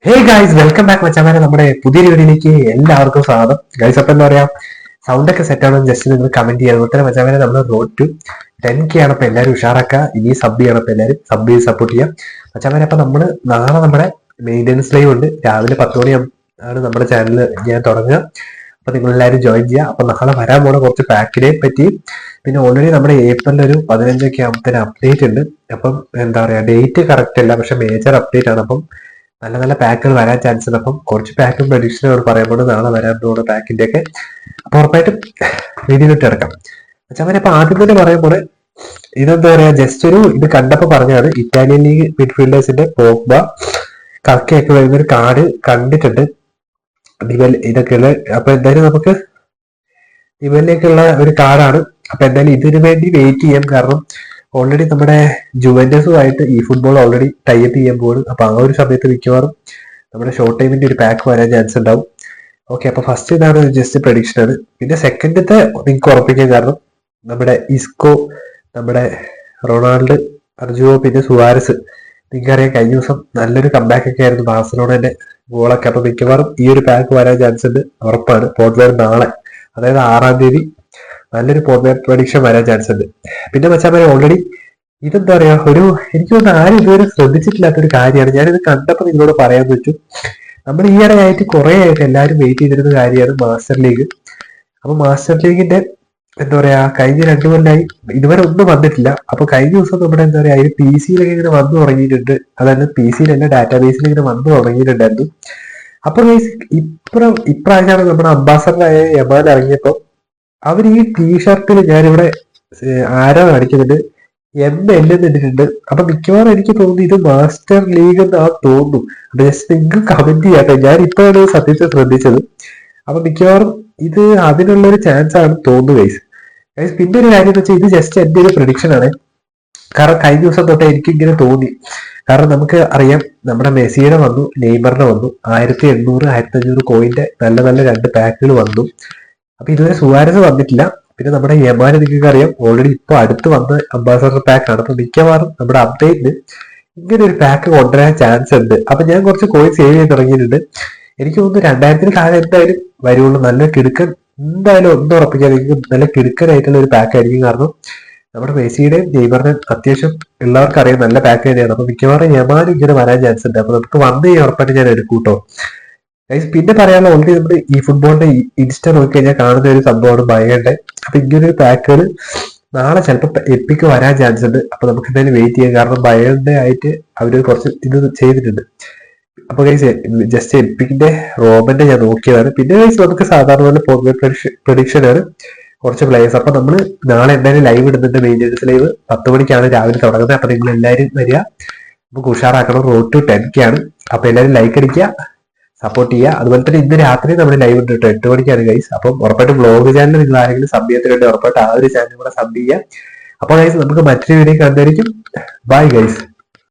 Hey guys, welcome back മച്ചാമാരെ. നമ്മുടെ പുതിയൊരു വീഡിയോയിലേക്ക് എല്ലാവർക്കും സ്വാഗതം. ഗൈസ്, അപ്പം എന്താ പറയാ, സൗണ്ട് ഒക്കെ സെറ്റ് ആണെന്ന് ജസ്റ്റ് നിങ്ങൾ കമന്റ് ചെയ്യാൻ ഉത്തരം മച്ചാമാരെ. നമ്മൾ റോഡ് ടു 10K ആണ്. അപ്പൊ എല്ലാവരും ഉഷാറാക്കുക. ഇനി സബ് ചെയ്യണം. അപ്പൊ എല്ലാവരും സബ് ചെയ്ത് സപ്പോർട്ട് ചെയ്യാം മച്ചാമാരെ. അപ്പൊ നമ്മള് നാളെ നമ്മുടെ മെയിൻ്റെനൻസ് ലൈവ് ഉണ്ട്. രാവിലെ 10 മണി ആണ് നമ്മുടെ ചാനൽ ഞാൻ തുടങ്ങുക. അപ്പൊ നിങ്ങൾ എല്ലാവരും ജോയിൻ ചെയ്യുക. അപ്പൊ നാളെ വരാൻ പോണ കുറച്ച് പാക്കിനെ പറ്റി, പിന്നെ ഓൾറെഡി നമ്മുടെ ഏപ്രിൽ ഒരു 15 ആകുമ്പത്തേന് അപ്ഡേറ്റ് ഉണ്ട്. അപ്പം എന്താ പറയാ, ഡേറ്റ് കറക്റ്റ് അല്ല, പക്ഷെ മേജർ അപ്ഡേറ്റ് ആണ്. അപ്പം നല്ല നല്ല പാക്കുകൾ വരാൻ ചാൻസ് ഉണ്ട്. അപ്പം കുറച്ച് പാക്കും പ്രഡിക്ഷനോട് പറയുമ്പോൾ നാളെ വരാൻ പോകുന്ന പാക്കിന്റെ ഒക്കെ അപ്പൊ ഉറപ്പായിട്ടും വീഡിയോയിലിട്ട് ഇറക്കാം. പക്ഷെ അവരെ അപ്പൊ ആദ്യം തന്നെ പറയുമ്പോൾ ഇതെന്താ പറയാ, ജസ്റ്റ് ഒരു ഇത് കണ്ടപ്പോ പറഞ്ഞാണ്. ഇറ്റാലിയൻ ലീഗ് മിഡ്ഫീൽഡേഴ്സിന്റെ പോഗ്ബ, കക്കയൊക്കെ വരുന്ന ഒരു കാർഡ് കണ്ടിട്ടുണ്ട് ഇതൊക്കെയുള്ള. അപ്പൊ എന്തായാലും നമുക്ക് ഇവരിലേക്കുള്ള ഒരു കാർഡാണ്. അപ്പൊ എന്തായാലും ഇതിനു വേണ്ടി വെയിറ്റ് ചെയ്യാം. കാരണം ഓൾറെഡി നമ്മുടെ ജുവന്റസുമായിട്ട് ഈ ഫുട്ബോൾ ഓൾറെഡി ടൈപ്പ് ചെയ്യാൻ പോകും. അപ്പൊ ആ ഒരു സമയത്ത് മിക്കവാറും നമ്മുടെ ഷോർട്ട് ടൈമിന്റെ ഒരു പാക്ക് വരാൻ ചാൻസ് ഉണ്ടാവും. ഓക്കെ, അപ്പൊ ഫസ്റ്റ് ഇതാണ് ജസ്റ്റ് പ്രഡിക്ഷൻ ആണ്. പിന്നെ സെക്കൻഡത്തെ നിങ്ങൾക്ക് ഉറപ്പിക്കാൻ കാരണം നമ്മുടെ ഇസ്കോ, നമ്മുടെ റൊണാൾഡ്, അർജുവോ, പിന്നെ സുവാരസ്. നിങ്ങൾക്കറിയാം കഴിഞ്ഞ ദിവസം നല്ലൊരു കംബാക്ക് ഒക്കെ ആയിരുന്നു ബാഴ്സലോണന്റെ ഗോളൊക്കെ. അപ്പൊ മിക്കവാറും ഈ ഒരു പാക്ക് വരാൻ ചാൻസ് ഉണ്ട്, ഉറപ്പാണ്. പോർട്ടുഗൽ നാളെ, അതായത് 6-ാം തീയതി നല്ലൊരു പ്രഡിക്ഷൻ വരാൻ ചാൻസ് ഉണ്ട്. പിന്നെ മച്ചാമാരെ ഓൾറെഡി ഇതെന്താ പറയാ, ഒരു എനിക്ക് തോന്നുന്നു ആരും ഇതുവരെ ശ്രദ്ധിച്ചിട്ടില്ലാത്തൊരു കാര്യമാണ്. ഞാനിത് കണ്ടപ്പോൾ നിങ്ങളോട് പറയാന്ന് വെച്ചു. നമ്മൾ ഈയിടെ ആയിട്ട് കുറെ ആയിട്ട് എല്ലാവരും വെയിറ്റ് ചെയ്തിരുന്ന കാര്യമാണ് മാസ്റ്റർ ലീഗ്. അപ്പൊ മാസ്റ്റർ ലീഗിന്റെ എന്താ പറയാ, കഴിഞ്ഞ 2 കൊല്ലമായി ഇതുവരെ ഒന്നും വന്നിട്ടില്ല. അപ്പൊ കഴിഞ്ഞ ദിവസം നമ്മുടെ എന്താ പറയാ, അതിന് PC-യിലൊക്കെ ഇങ്ങനെ വന്നു തുടങ്ങിയിട്ടുണ്ട്. അതായത് PC-യിലല്ല, ഡാറ്റാബേസിൽ ഇങ്ങനെ വന്നു തുടങ്ങിയിട്ടുണ്ടായിരുന്നു. അപ്പൊ ഇപ്രാവശ്യമാണ് നമ്മുടെ അംബാസഡറായ യമാൻ ഇറങ്ങിയപ്പോ അവർ ഈ ടീഷർട്ടിൽ ഞാനിവിടെ ആരോ കാണിക്കുന്നുണ്ട്, ML ഇട്ടിട്ടുണ്ട്. അപ്പൊ മിക്കവാറും എനിക്ക് തോന്നുന്നു ഇത് മാസ്റ്റർ ലീഗ് എന്ന് തോന്നുന്നു. അപ്പൊ ജസ്റ്റ് നിങ്ങൾക്ക് കമന്റ് ചെയ്യാട്ടെ. ഞാൻ ഇപ്പോഴാണ് സത്യത്തെ ശ്രദ്ധിച്ചത്. അപ്പൊ മിക്കവാറും ഇത് അതിനുള്ളൊരു ചാൻസ് ആണ് തോന്നുന്നു ഗൈസ്. പിന്നെ ഒരു കാര്യം എന്ന് വെച്ചാൽ ഇത് ജസ്റ്റ് എന്റെ ഒരു പ്രഡിക്ഷൻ ആണ്. കാരണം കഴിഞ്ഞ ദിവസം തൊട്ടേ എനിക്ക് ഇങ്ങനെ തോന്നി. കാരണം നമുക്ക് അറിയാം നമ്മുടെ മെസ്സിയുടെ വന്നു, നെയ്മറിന്റെ വന്നു, 1800 1500 കോയിന്റെ നല്ല നല്ല 2 പാക്കുകൾ വന്നു. അപ്പൊ ഇതുവരെ സുവാരസ് വന്നിട്ടില്ല. പിന്നെ നമ്മുടെ യമാന് നിങ്ങൾക്ക് അറിയാം ഓൾറെഡി ഇപ്പൊ അടുത്ത് വന്ന അംബാസഡർ പാക്ക് ആണ്. അപ്പൊ മിക്കവാറും നമ്മുടെ അപ്ഡേറ്റിന് ഇങ്ങനെ ഒരു പാക്ക് കൊണ്ടുവരാൻ ചാൻസ് ഉണ്ട്. അപ്പൊ ഞാൻ കുറച്ച് കോയിൻ സേവ് ചെയ്ത് തുടങ്ങിയിട്ടുണ്ട്. എനിക്ക് തോന്നുന്നു 2000 താഴെ എന്തായാലും വരുള്ളൂ. നല്ല കിടുക്കൻ, എന്തായാലും ഒന്നും ഉറപ്പിക്കാൻ നിങ്ങൾക്ക് നല്ല കിടുക്കനായിട്ടുള്ള ഒരു പാക്ക് ആയിരിക്കും. കാരണം നമ്മുടെ മെസ്സിയുടെയും നെയ്മറിന്റെയും അത്യാവശ്യം എല്ലാവർക്കും അറിയാം നല്ല പാക്ക് തന്നെയാണ്. അപ്പൊ മിക്കവാറും യമാനും ഇങ്ങനെ വരാൻ ചാൻസ് ഉണ്ട്. അപ്പൊ നമുക്ക് വന്ന് ഈ ഉറപ്പായിട്ട് ഞാൻ എടുക്കൂട്ടോ. പിന്നെ പറയാനുള്ള ഓൾറെഡി നമ്മുടെ ഈ ഫുട്ബോളിന്റെ ഇൻസ്റ്റ നോക്കി കഴിഞ്ഞാൽ കാണുന്ന ഒരു സംഭവമാണ് ബയേന്റെ. അപ്പൊ ഇങ്ങനൊരു പാക്കുകൾ നാളെ ചിലപ്പോൾ എപ്പിക്ക് വരാൻ ചാൻസ് ഉണ്ട്. അപ്പൊ നമുക്ക് എന്തായാലും വെയിറ്റ് ചെയ്യാം. കാരണം ബയേന്റെ ആയിട്ട് അവര് കുറച്ച് ഇത് ചെയ്തിട്ടുണ്ട്. അപ്പൊ ഗൈസ് ജസ്റ്റ് എപ്പിക്കിന്റെ റോബന്റെ ഞാൻ നോക്കിയതാണ്. പിന്നെ ഗൈസ് നമുക്ക് സാധാരണ പോലെ പ്രഡിക്ഷൻ ആണ് കുറച്ച് പ്ലേയേഴ്സ്. അപ്പൊ നമ്മൾ നാളെ എന്തായാലും ലൈവ് ഇടുന്നുണ്ട്. മെയിൻ്റെനൻസ് ലൈവ് 10 മണിക്കാണ് രാവിലെ തുടങ്ങുന്നത്. അപ്പൊ നിങ്ങൾ എല്ലാവരും വരിക. നമുക്ക് ഉഷാറാക്കണം. റോഡ് ടു 10K ആണ്. അപ്പൊ എല്ലാവരും ലൈക്ക് അടിക്കുക, സപ്പോർട്ട് ചെയ്യുക. അതുപോലെ തന്നെ ഇന്ന് രാത്രി നമ്മൾ ലൈവ് ഉണ്ട് കേട്ടോ, 8 മണിക്കാണ് ഗൈസ്. അപ്പം ഉറപ്പായിട്ട് വ്ളോഗ് ചാനൽ നിങ്ങൾ ആരെങ്കിലും സബ് ചെയ്തിട്ടുണ്ട്, ഉറപ്പായിട്ട് ആ ഒരു ചാനൽ കൂടെ സബ് ചെയ്യുക. അപ്പോൾ ഗൈസ് നമുക്ക് മറ്റൊരു വീഡിയോ കണ്ടായിരിക്കും. Bye guys.